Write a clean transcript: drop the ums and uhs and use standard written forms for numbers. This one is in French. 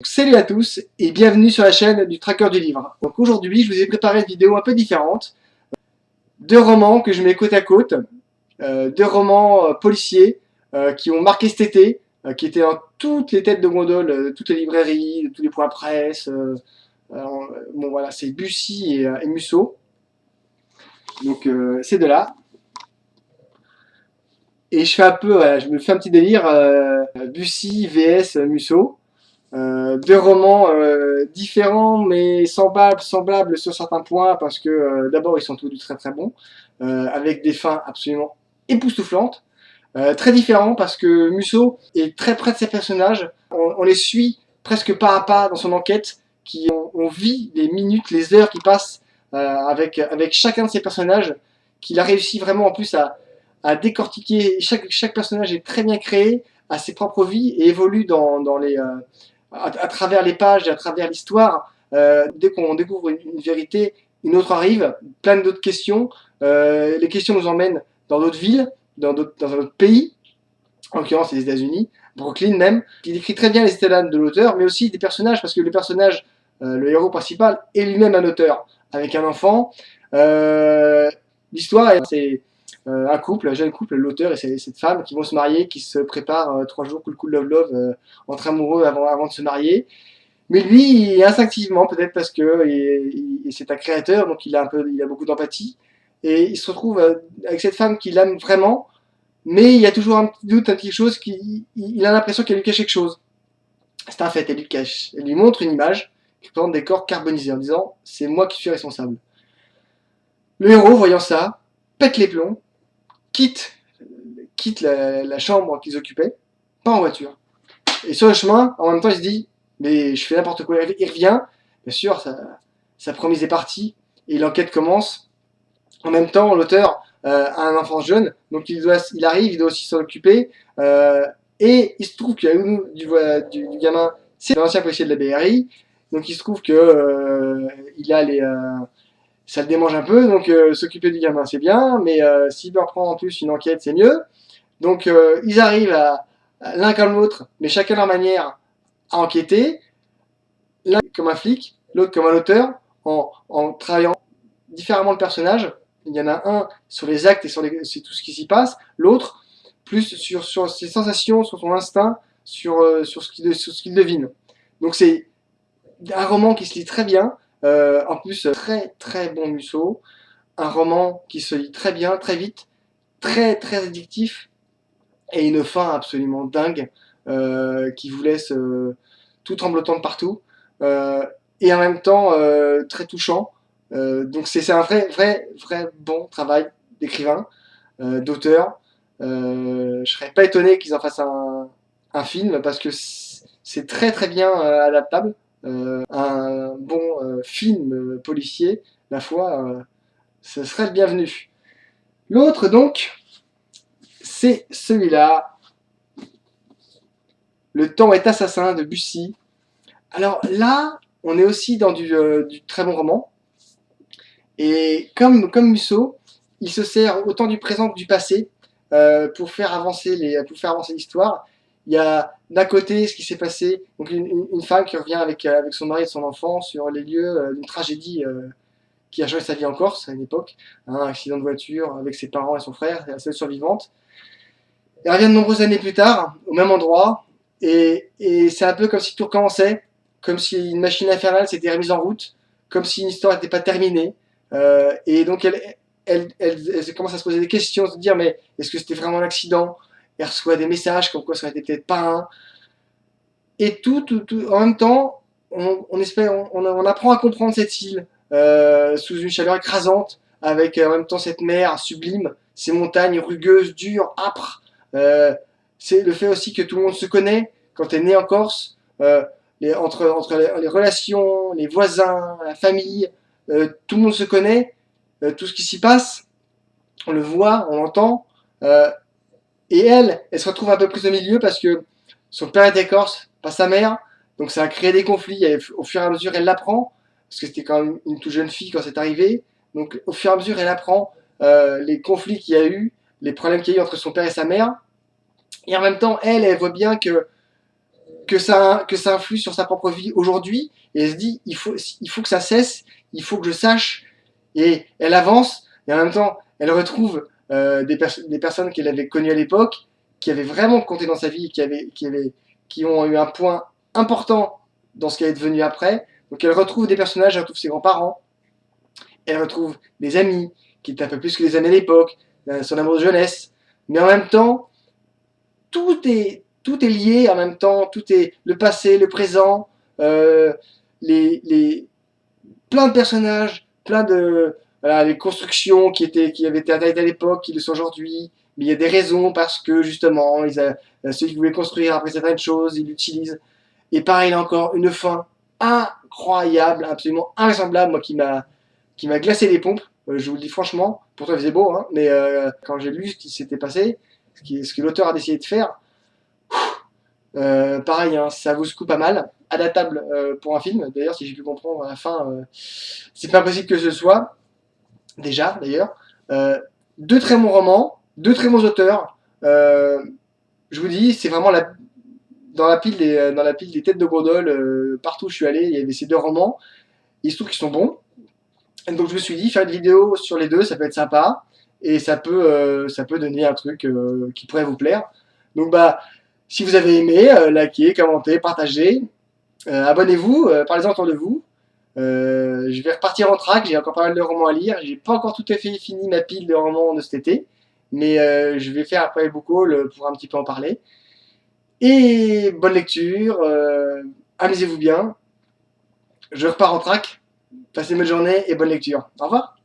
Salut à tous et bienvenue sur la chaîne du Tracker du Livre. Donc aujourd'hui, je vous ai préparé une vidéo un peu différente. Deux romans que je mets côte à côte, deux romans policiers qui ont marqué cet été, qui étaient dans toutes les têtes de gondole, de toutes les librairies, de tous les points presse. Bon voilà, c'est Bussy et Musso. Donc ces deux-là. Et je fais un peu, je me fais un petit délire, Bussy vs Musso. Deux romans différents mais semblables sur certains points parce que d'abord ils sont tous très très bons, avec des fins absolument époustouflantes, très différents parce que Musso est très près de ses personnages, on les suit presque pas à pas dans son enquête, on vit les minutes, les heures qui passent avec chacun de ses personnages, qu'il a réussi vraiment en plus à décortiquer. Chaque personnage est très bien créé, a ses propres vies et évolue dans les à travers les pages et à travers l'histoire. Dès qu'on découvre une vérité, une autre arrive, plein d'autres questions. Les questions nous emmènent dans d'autres villes, dans un autre pays, en l'occurrence les États-Unis, Brooklyn même. Il écrit très bien les états d'âme de l'auteur, mais aussi des personnages, parce que le personnage, le héros principal, est lui-même un auteur, avec un enfant. L'histoire, c'est un couple, un jeune couple, l'auteur et cette femme qui vont se marier, qui se préparent 3 jours cool love entre amoureux avant de se marier. Mais lui, instinctivement, peut-être parce que c'est un créateur, donc il a beaucoup d'empathie, et il se retrouve avec cette femme qu'il aime vraiment, mais il y a toujours un petit doute, un petit chose, il a l'impression qu'elle lui cache quelque chose. C'est un fait, elle lui montre une image qui présente des corps carbonisés en disant c'est moi qui suis responsable. Le héros, voyant ça, pète les plombs, quitte la chambre qu'ils occupaient, pas en voiture. Et sur le chemin, en même temps, il se dit mais je fais n'importe quoi. Il revient, bien sûr, sa promise est partie, et l'enquête commence. En même temps, l'auteur a un enfant jeune, donc il arrive, il doit aussi s'en occuper. Et il se trouve que du gamin, c'est l'ancien policier de la BRI, donc il se trouve que il a ça le démange un peu, donc s'occuper du gamin c'est bien, mais s'il peut reprendre en plus une enquête c'est mieux. Donc ils arrivent l'un comme l'autre, mais chacun à leur manière, à enquêter. L'un comme un flic, l'autre comme un auteur, en travaillant différemment le personnage. Il y en a un sur les actes et sur tout ce qui s'y passe, l'autre plus sur ses sensations, sur son instinct, sur ce qu'il devine. Donc c'est un roman qui se lit très bien, en plus très très bon Musso, un roman qui se lit très bien, très vite, très très addictif, et une fin absolument dingue, qui vous laisse tout tremblotant de partout, et en même temps très touchant. Donc c'est un vrai bon travail d'écrivain, d'auteur. Je serais pas étonné qu'ils en fassent un film parce que c'est très bien adaptable. Un bon film policier, la foi, ce serait le bienvenu. L'autre donc, c'est celui-là, Le temps est assassin de Bussy. Alors là, on est aussi dans du très bon roman. Et comme Musso, il se sert autant du présent que du passé pour faire avancer l'histoire. Il y a d'un côté ce qui s'est passé, donc une femme qui revient avec son mari et son enfant sur les lieux d'une tragédie qui a changé sa vie en Corse à une époque, un accident de voiture avec ses parents et son frère, c'est la seule survivante. Elle revient de nombreuses années plus tard, au même endroit, et c'est un peu comme si tout recommençait, comme si une machine infernale s'était remise en route, comme si une histoire n'était pas terminée. Et donc elle commence à se poser des questions, se dire mais est-ce que c'était vraiment un accident? Elle reçoit des messages comme quoi ça n'était peut-être pas un. Et tout en même temps, on apprend à comprendre cette île sous une chaleur écrasante, avec en même temps cette mer sublime, ces montagnes rugueuses, dures, âpres. C'est le fait aussi que tout le monde se connaît quand tu es né en Corse, entre les relations, les voisins, la famille, tout le monde se connaît, tout ce qui s'y passe, on le voit, on l'entend. Et elle se retrouve un peu prise au milieu parce que son père était corse, pas sa mère, donc ça a créé des conflits. Et au fur et à mesure, elle l'apprend, parce que c'était quand même une toute jeune fille quand c'est arrivé. Donc au fur et à mesure, elle apprend les conflits qu'il y a eu, les problèmes qu'il y a eu entre son père et sa mère. Et en même temps, elle voit bien que que ça influe sur sa propre vie aujourd'hui, et elle se dit, il faut que ça cesse, il faut que je sache, et elle avance, et en même temps, elle retrouve des personnes qu'elle avait connues à l'époque, qui avaient vraiment compté dans sa vie, qui ont eu un point important dans ce qu'elle est devenue après. Donc elle retrouve des personnages, elle retrouve ses grands-parents, elle retrouve des amis, qui étaient un peu plus que les amis à l'époque, son amour de jeunesse, mais en même temps, tout est lié en même temps, tout est le passé, le présent, euh, les, plein de personnages, plein de voilà, les constructions qui avaient été interdites à l'époque, qui le sont aujourd'hui, mais il y a des raisons parce que justement, ceux qui voulaient construire après certaines choses, ils l'utilisent. Et pareil, là encore, une fin incroyable, absolument invraisemblable, moi qui m'a glacé les pompes, je vous le dis franchement, pourtant il faisait beau, hein, mais quand j'ai lu ce qui s'était passé, ce que l'auteur a décidé de faire, pareil, hein, ça vous secoue pas mal, adaptable pour un film. D'ailleurs, si j'ai pu comprendre à la fin, c'est pas impossible que ce soit, déjà d'ailleurs. Deux très bons romans, deux très bons auteurs. Je vous dis, c'est vraiment dans la pile des têtes de gondole, partout où je suis allé, il y avait ces deux romans. Il se trouve qu'ils sont bons. Et donc je me suis dit, faire une vidéo sur les deux, ça peut être sympa. Et ça peut donner un truc qui pourrait vous plaire. Donc bah, si vous avez aimé, likez, commentez, partagez. Abonnez-vous, parlez-en autour de vous. Je vais repartir en track, j'ai encore pas mal de romans à lire. J'ai pas encore tout à fait fini ma pile de romans de cet été. Mais je vais faire après beaucoup pour un petit peu en parler. Et bonne lecture, amusez-vous bien. Je repars en track. Passez une bonne journée et bonne lecture. Au revoir.